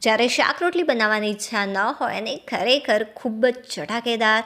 જ્યારે શાક રોટલી બનાવવાની ઈચ્છા ન હોય અને ખરેખર ખૂબ જ ચટાકેદાર,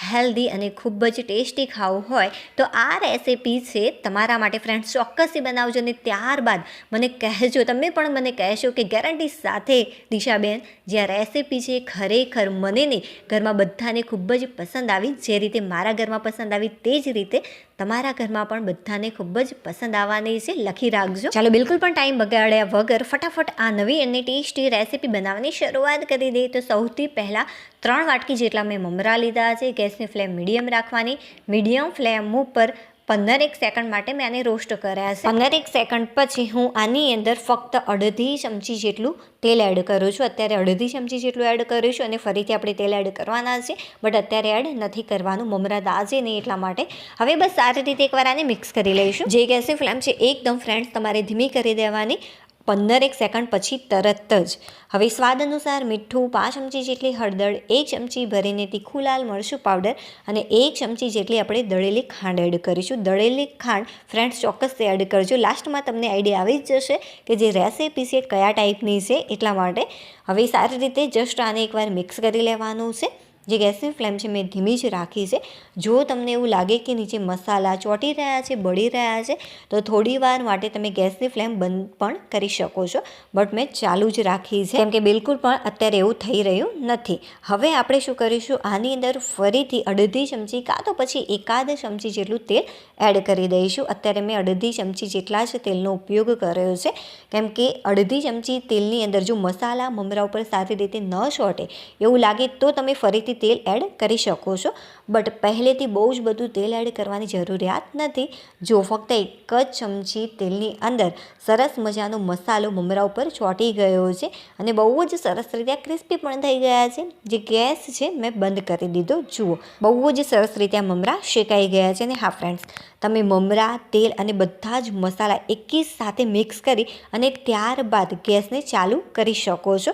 હેલ્ધી અને ખૂબ જ ટેસ્ટી ખાવું હોય તો આ રેસીપી છે તમારા માટે ફ્રેન્ડ્સ. ચોક્કસથી બનાવજો અને ત્યારબાદ મને કહેજો, તમે પણ મને કહેશો કે ગેરંટી સાથે દિશાબેન જે આ રેસીપી છે ખરેખર મને નહીં ઘરમાં બધાને ખૂબ જ પસંદ આવી. જે રીતે મારા ઘરમાં પસંદ આવી તે જ રીતે તમારા ઘરમાં પણ બધાને ખૂબ જ પસંદ આવવાની છે. લખી રાખજો. ચાલો બિલકુલ પણ ટાઈમ બગાડ્યા વગર ફટાફટ આ નવી અને ટેસ્ટી રેસીપી બનાવવાની શરૂઆત કરી દઈએ. તો સૌથી પહેલાં 3 વાટકી જેટલા મેં મમરા લીધા છે. ગેસની ફ્લેમ મીડિયમ રાખવાની. મીડિયમ ફ્લેમ ઉપર 15 સેકન્ડ માટે મેં આને રોસ્ટ કર્યા છે. 15 સેકન્ડ પછી હું આની અંદર ફક્ત અડધી ચમચી જેટલું તેલ એડ કરું છું. અત્યારે અડધી ચમચી જેટલું એડ કરીશું અને ફરીથી આપણે તેલ એડ કરવાના છે, બટ અત્યારે એડ નથી કરવાનું, મમરા દાજે નહીં એટલા માટે. હવે બસ સારી રીતે એકવાર આને મિક્સ કરી લઈશું. જે ગેસની ફ્લેમ છે એકદમ ફ્રેન્ડ્સ તમારે ધીમી કરી દેવાની. 15 સેકન્ડ પછી તરત જ હવે સ્વાદ અનુસાર મીઠું, 5 ચમચી જેટલી હળદર, 1 ચમચી ભરીને તીખું લાલ મરચું પાવડર અને 1 ચમચી જેટલી આપણે દળેલી ખાંડ એડ કરીશું. દળેલી ખાંડ ફ્રેન્ડ્સ ચોક્કસથી એડ કરજો. લાસ્ટમાં તમને આઈડિયા આવી જ જશે કે જે રેસીપી છે કયા ટાઈપની છે એટલા માટે. હવે સારી રીતે જસ્ટ આને એકવાર મિક્સ કરી લેવાનું છે. જે ગેસની ફ્લેમ છે મેં ધીમી જ રાખી છે. જો તમને એવું લાગે કે નીચે મસાલા ચોંટી રહ્યા છે, બળી રહ્યા છે, તો થોડી વાર માટે તમે ગેસની ફ્લેમ બંધ પણ કરી શકો છો, બટ મેં ચાલુ જ રાખી છે કેમ કે બિલકુલ પણ અત્યારે એવું થઈ રહ્યું નથી. હવે આપણે શું કરીશું, આની અંદર ફરીથી અડધી ચમચી કાં તો પછી એકાદ ચમચી જેટલું તેલ એડ કરી દઈશું. અત્યારે મેં અડધી ચમચી જેટલા જ તેલનો ઉપયોગ કર્યો છે કેમ કે અડધી ચમચી તેલની અંદર જો મસાલા મમરા ઉપર સારી રીતે ન ચોંટે એવું લાગે તો તમે ફરીથી તેલ એડ કરી શકો છો, બટ પહેલેથી બહુ જ બધું તેલ એડ કરવાની જરૂરિયાત નથી. જો ફક્ત એક જ ચમચી તેલની અંદર સરસ મજાનો મસાલો મમરા ઉપર ચોંટી ગયો છે અને બહુ જ સરસ રીતે ક્રિસ્પી પણ થઈ ગયા છે. જે ગેસ છે મેં બંધ કરી દીધો. જુઓ બહુ જ સરસ રીતે આ મમરા શેકાઈ ગયા છે. અને હા ફ્રેન્ડ્સ, તમે મમરા, તેલ અને બધા જ મસાલા એકી સાથે મિક્સ કરી અને ત્યારબાદ ગેસને ચાલુ કરી શકો છો.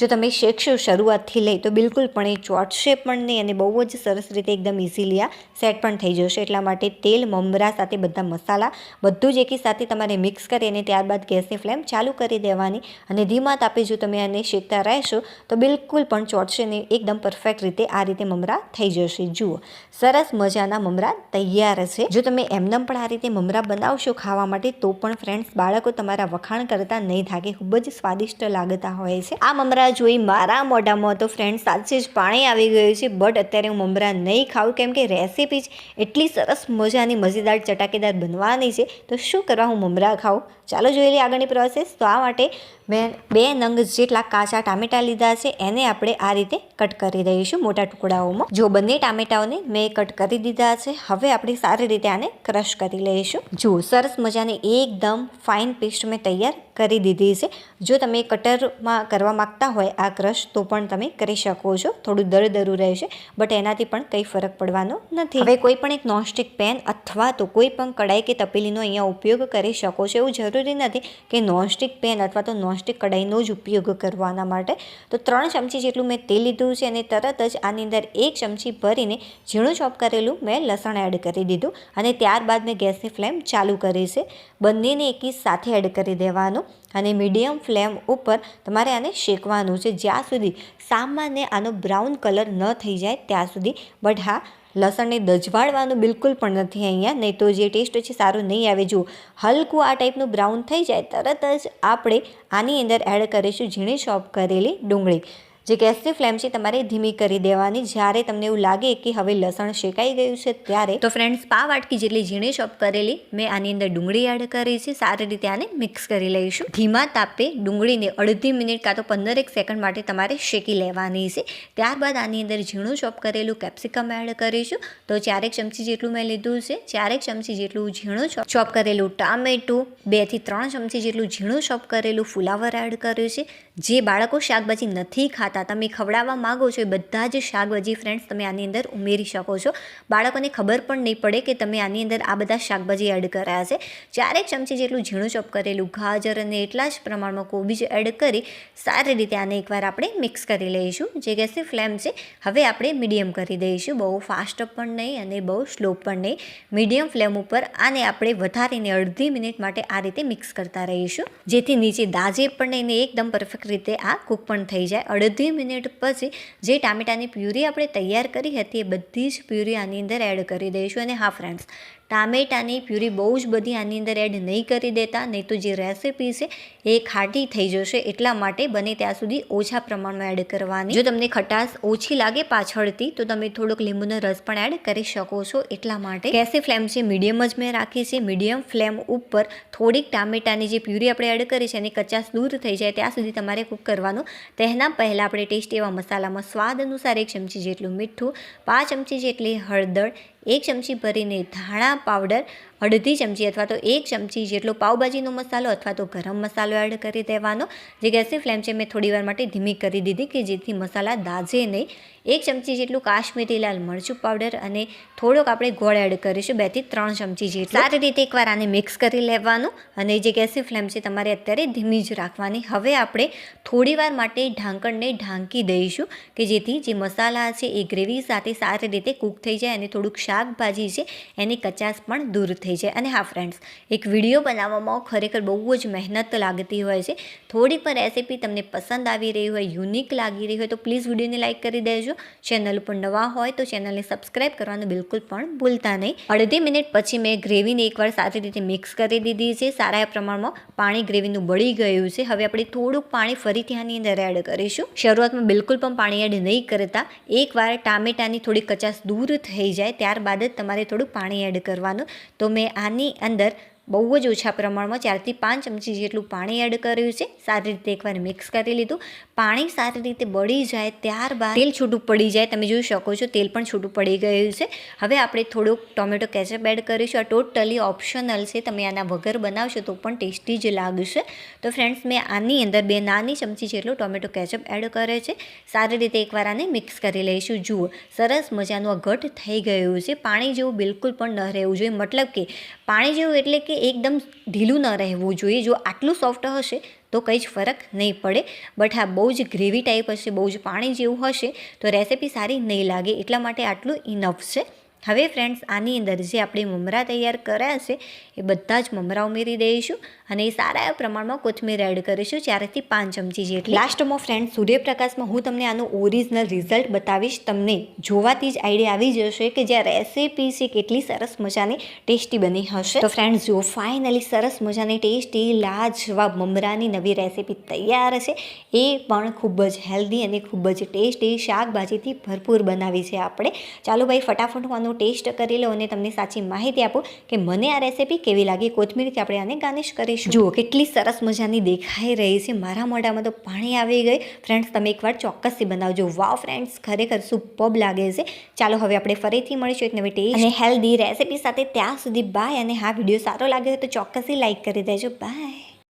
જો તમે શેકશો શરૂઆતથી લઈ તો બિલકુલ પણ એ ચોટશે પણ નહીં અને બહુ જ સરસ રીતે એકદમ ઇઝીલી આ સેટ પણ થઈ જશે. એટલા માટે તેલ, મમરા સાથે બધા મસાલા બધું જ એકી સાથે તમારે મિક્સ કરી અને ત્યારબાદ ગેસની ફ્લેમ ચાલુ કરી દેવાની અને ધીમા તાપે જો તમે આને શેકતા રહેશો તો બિલકુલ પણ ચોટશે નહીં. એકદમ પરફેક્ટ રીતે આ રીતે મમરા થઈ જશે. જુઓ સરસ મજાના મમરા તૈયાર છે. જો તમે એમનેમ પણ આ રીતે મમરા બનાવશો ખાવા માટે તો પણ ફ્રેન્ડ્સ બાળકો તમારા વખાણ કરતા નહીં થાકે, ખૂબ જ સ્વાદિષ્ટ લાગતા હોય છે. આ મમરા જોઈ મારા મોઢામાં તો ફ્રેન્ડ્સ સાચે જ પાણી આવી ગયું છે, બટ અત્યારે હું મમરા નહીં ખાઉં કેમ કે રેસીપી જ એટલી સરસ મજાની મજેદાર ચટાકેદાર બનવાની છે તો શું કરવા હું મમરા ખાઉં. ચાલો જોઈ લઈએ આગળની પ્રોસેસ. તો આ માટે મેં 2 નંગ જેટલા કાચા ટામેટાં લીધા છે, એને આપણે આ રીતે કટ કરી દઈશું મોટા ટુકડાઓમાં. જો બંને ટામેટાઓને મેં કટ કરી દીધા છે. હવે આપણે સારી રીતે આને ક્રશ કરી લઈશું. જુઓ સરસ મજાની એકદમ ફાઇન પેસ્ટ મેં તૈયાર કરી દીધી છે. જો તમે કટરમાં કરવા માગતા હોય આ ક્રશ તો પણ તમે કરી શકો છો. થોડું દરદરું રહેશે બટ એનાથી પણ કંઈ ફરક પડવાનો નથી. હવે કોઈ પણ એક નોનસ્ટિક પેન અથવા તો કોઈ પણ કડાઈ કે તપેલીનો અહીંયા ઉપયોગ કરી શકો છો. એવું જરૂરી નથી કે નોનસ્ટિક પેન અથવા તો નોનસ્ટિક કડાઈનો જ ઉપયોગ કરવાના માટે. તો 3 ચમચી જેટલું મેં તેલ લીધું છે અને તરત જ આની અંદર 1 ચમચી ભરીને ઝીણું ચોપ કરેલું મેં લસણ એડ કરી દીધું અને ત્યારબાદ મેં ગેસની ફ્લેમ ચાલુ કરી છે. બંનેને એકી સાથે એડ કરી દેવાનું અને મીડિયમ ફ્લેમ ઉપર તમારે આને શેકવાનું છે જ્યાં સુધી સામાન્ય આનો બ્રાઉન કલર ન થઈ જાય ત્યાં સુધી. બટ હા, લસણને દજવાળવાનું બિલકુલ પણ નથી અહીંયા, નહીં તો જે ટેસ્ટ છે સારું નહીં આવે. જુઓ હલકું આ ટાઈપનું બ્રાઉન થઈ જાય તરત જ આપણે આની અંદર એડ કરીશું ઝીણી ચોપ કરેલી ડુંગળી. જે ગેસની ફ્લેમ છે તમારે ધીમી કરી દેવાની. જ્યારે તમને એવું લાગે કે હવે લસણ શેકાઈ ગયું છે ત્યારે તો ફ્રેન્ડ્સ 5 વાટકી જેટલી ઝીણી ચોપ કરેલી મેં આની અંદર ડુંગળી એડ કરી છે. સારી રીતે આને મિક્સ કરી લઈશું. ધીમા તાપે ડુંગળીને અડધી મિનિટ કાં તો 15 સેકન્ડ માટે તમારે શેકી લેવાની છે. ત્યારબાદ આની અંદર ઝીણું ચોપ કરેલું કેપ્સિકમ એડ કરીશું. તો 4 ચમચી જેટલું મેં લીધું છે. 4 ચમચી જેટલું ઝીણું ચોપ કરેલું ટામેટું, 2 થી 3 ચમચી જેટલું ઝીણું ચોપ કરેલું ફુલાવર એડ કર્યું છે. જે બાળકો શાકભાજી નથી ખાતા ખાતા, તમે ખવડાવવા માગો છો એ બધા જ શાકભાજી ફ્રેન્ડ્સ તમે આની અંદર ઉમેરી શકો છો. બાળકોને ખબર પણ નહીં પડે કે તમે આની અંદર આ બધા શાકભાજી એડ કર્યા છે. 4 ચમચી જેટલું ઝીણું ચોપ કરેલું ગાજર અને એટલા જ પ્રમાણમાં કોબીજ એડ કરી સારી રીતે આને એકવાર આપણે મિક્સ કરી લઈશું. જે ગેસની ફ્લેમ છે હવે આપણે મીડિયમ કરી દઈશું. બહુ ફાસ્ટ પણ નહીં અને બહુ સ્લો પણ નહીં, મીડિયમ ફ્લેમ ઉપર આને આપણે વધારીને અડધી મિનિટ માટે આ રીતે મિક્સ કરતા રહીશું, જેથી નીચે દાજે પણ નહીં ને એકદમ પરફેક્ટ રીતે આ કૂક પણ થઈ જાય. અડધી મિનિટ પછી જે ટામેટાની પ્યુરી આપણે તૈયાર કરી હતી એ બધી જ પ્યુરી આની અંદર એડ કરી દઈશું. અને હા ફ્રેન્ડ્સ, ટામેટાની પ્યુરી બહુ જ બધી આની અંદર એડ નહીં કરી દેતા, નહીં તો જે રેસીપી છે એ ખાટી થઈ જશે. એટલા માટે બને ત્યાં સુધી ઓછા પ્રમાણમાં એડ કરવાની. જો તમને ખટાશ ઓછી લાગે પાછળથી તો તમે થોડોક લીંબુનો રસ પણ એડ કરી શકો છો. એટલા માટે ગેસની ફ્લેમ છે મીડિયમ જ મેં રાખી છે. મીડિયમ ફ્લેમ ઉપર થોડીક ટામેટાની જે પ્યુરી આપણે એડ કરી છે એની કચાશ દૂર થઈ જાય ત્યાં સુધી તમારે કૂક કરવાનું. તેના પહેલાં આપણે ટેસ્ટ એવા મસાલામાં સ્વાદ અનુસાર 1 ચમચી જેટલું મીઠું, 5 ચમચી જેટલી હળદર, 1 ચમચી ભરીને ધાણા પાવડર, અડધી ચમચી અથવા તો 1 ચમચી જેટલો પાવભાજીનો મસાલો અથવા તો ગરમ મસાલો એડ કરી દેવાનો. જે ગેસની ફ્લેમ છે મેં થોડી વાર માટે ધીમી કરી દીધી કે જેથી મસાલા દાઝે નહીં. 1 ચમચી જેટલું કાશ્મીરી લાલ મરચું પાવડર અને થોડોક આપણે ગોળ એડ કરીશું, 2 થી 3 ચમચી જેટલું. સારી રીતે એકવાર આને મિક્સ કરી લેવાનું અને જે ગેસની ફ્લેમ છે તમારે અત્યારે ધીમી જ રાખવાની. હવે આપણે થોડી વાર માટે ઢાંકણને ઢાંકી દઈશું કે જેથી જે મસાલા છે એ ગ્રેવી સાથે સારી રીતે કૂક થઈ જાય અને થોડુંક શાકભાજી છે એની કચાશ પણ દૂર થઈ જાય. અને હા ફ્રેન્ડ્સ, એક વિડીયો બનાવવામાં ખરેખર બહુ જ મહેનત લાગતી હોય છે. થોડીક પણ રેસીપી તમને પસંદ આવી રહી હોય, યુનિક લાગી રહી હોય તો પ્લીઝ વિડીયોને લાઇક કરી દેજો. ચેનલ ઉપર નવા હોય તો ચેનલને સબસ્ક્રાઈબ કરવાનું બિલકુલ પણ ભૂલતા નહીં. અડધી મિનિટ પછી મેં ગ્રેવીને એકવાર સારી રીતે મિક્સ કરી દીધી છે. સારા પ્રમાણમાં પાણી ગ્રેવીનું બળી ગયું છે. હવે આપણે થોડુંક પાણી ફરીથી આની અંદર એડ કરીશું. શરૂઆતમાં બિલકુલ પણ પાણી એડ નહીં કરતા. એકવાર ટામેટાની થોડી કચાશ દૂર થઈ જાય ત્યારબાદ જ તમારે થોડુંક પાણી એડ કરવાનું. તો મેં આની અંદર બહુ જ ઓછા પ્રમાણમાં 4 થી 5 ચમચી જેટલું પાણી એડ કર્યું છે. સારી રીતે એકવાર મિક્સ કરી લીધું. પાણી સારી રીતે બળી જાય ત્યારબાદ તેલ છૂટું પડી જાય, તમે જોઈ શકો છો તેલ પણ છૂટું પડી ગયું છે. હવે આપણે થોડુંક ટોમેટો કેચઅપ એડ કરીશું. આ ટોટલી ઓપ્શનલ છે, તમે આના વગર બનાવશો તો પણ ટેસ્ટી જ લાગશે. તો ફ્રેન્ડ્સ, મેં આની અંદર 2 નાની ચમચી જેટલું ટોમેટો કેચઅપ એડ કરે છે. સારી રીતે એકવાર આને મિક્સ કરી લઈશું. જુઓ, સરસ મજાનું આ ઘટ થઈ ગયું છે. પાણી જેવું બિલકુલ પણ ન રહેવું જોઈએ, મતલબ કે પાણી જેવું એટલે કે એકદમ ઢીલું ન રહેવું જોઈએ. જો આટલું સોફ્ટ હશે તો કંઈ જ ફરક નહીં પડે. બટ હા, બહુ જ ગ્રેવી ટાઈપ હશે, બહુ જ પાણી જેવું હશે તો રેસીપી સારી નહીં લાગે. એટલા માટે આટલું ઇનફ છે. હવે ફ્રેન્ડ્સ, આની અંદર જે આપણે મમરા તૈયાર કર્યા છે એ બધા જ મમરા ઉમેરી દઈશું અને સારા પ્રમાણમાં કોથમીર એડ કરીશું, 4 થી 5 ચમચી જેટલી. લાસ્ટમાં ફ્રેન્ડ્સ, સૂર્યપ્રકાશમાં હું તમને આનું ઓરિજિનલ રિઝલ્ટ બતાવીશ. તમને જોવાથી જ આઈડિયા આવી જશે કે જે રેસીપી છે કેટલી સરસ મજાની ટેસ્ટી બની હશે. તો ફ્રેન્ડ્સ, જો ફાઇનલી સરસ મજાની ટેસ્ટી લાજવાબ મમરાની નવી રેસીપી તૈયાર છે. એ પણ ખૂબ જ હેલ્ધી અને ખૂબ જ ટેસ્ટી શાકભાજીથી ભરપૂર બનાવી છે આપણે. ચાલો ભાઈ, ફટાફટ આનો ટેસ્ટ કરી લો અને તમને સાચી માહિતી આપો કે મને આ રેસીપી કેવી લાગી. કોથમીરથી આપણે આને ગાર્નિશ કરીશું. જુઓ કેટલી સરસ મજાની દેખાઈ રહી છે. મારા મોઢામાં તો પાણી આવી ગઈ. ફ્રેન્ડ્સ, તમે એકવાર ચોક્કસથી બનાવજો. વાવ ફ્રેન્ડ્સ, ખરેખર સુપર્બ લાગે છે. ચાલો હવે આપણે ફરીથી મળીશું એક નવી ટેસ્ટ અને હેલ્ધી રેસીપી સાથે. ત્યાં સુધી બાય. અને હા, વિડીયો સારો લાગ્યો હોય તો ચોક્કસથી લાઇક કરી દેજો. બાય.